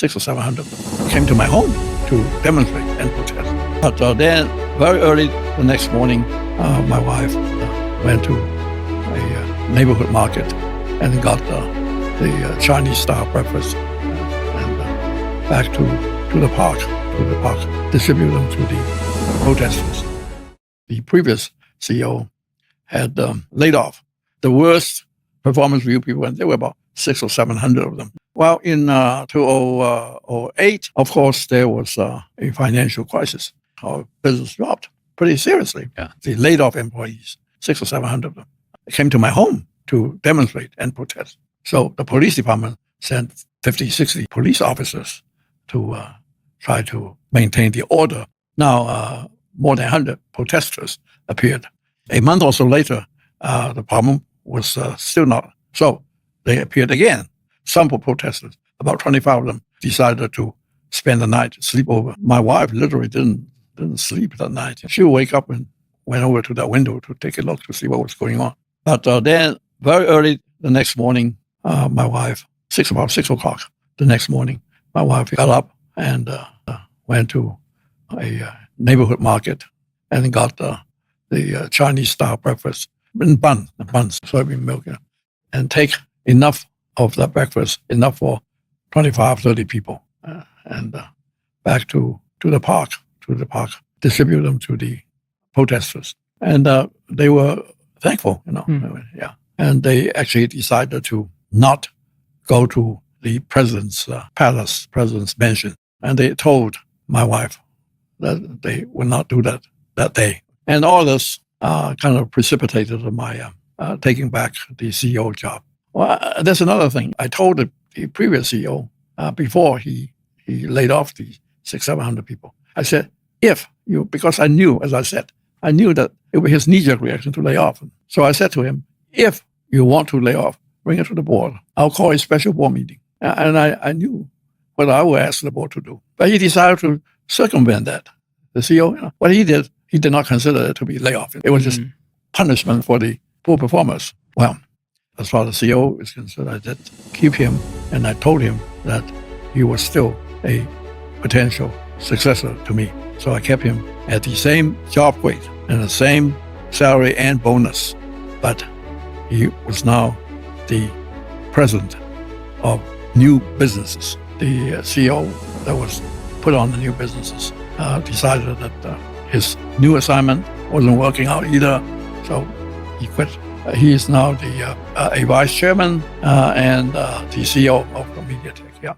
600 or 700 came to my home to demonstrate and protest. But then, very early the next morning, my wife went to a neighborhood market and got the Chinese-style breakfast and back to the park, distribute them to the protesters. The previous CEO had laid off the worst performance review people, and there were about 600 or 700 of them. Well, in 2008, of course, there was a financial crisis. Our business dropped pretty seriously. Yeah. They laid off employees, 600 or 700 of them. They came to my home to demonstrate and protest. So the police department sent 50, 60 police officers to try to maintain the order. Now, more than 100 protesters appeared. A month or so later, the problem was still not. So they appeared again. Some protesters, about 25 of them, decided to spend the night, sleep over. My wife literally didn't sleep that night. She would wake up and went over to that window to take a look to see what was going on. But then, very early the next morning, my wife, about 6 o'clock the next morning, my wife got up and went to a neighborhood market and got the Chinese-style breakfast in buns, soybean milk, and take enough of that breakfast, enough for 25, 30 people, and back to the park, distribute them to the protesters. And they were thankful, yeah. And they actually decided to not go to the president's palace, president's mansion. And they told my wife that they would not do that day. And all this kind of precipitated my taking back the CEO job. Well, there's another thing. I told the previous CEO before he laid off the 600-700 people. I said, because I knew, as I said, I knew that it was his knee-jerk reaction to lay off. So I said to him, if you want to lay off, bring it to the board. I'll call a special board meeting. And I knew what I would ask the board to do. But he decided to circumvent that. The CEO, what he did not consider it to be layoff. It was just punishment for the poor performers. Well, as far as the CEO is concerned, I did keep him, and I told him that he was still a potential successor to me. So I kept him at the same job grade and the same salary and bonus. But he was now the president of new businesses. The CEO that was put on the new businesses decided that his new assignment wasn't working out either, so he quit. He is now a vice chairman and the CEO of MediaTek. Yeah.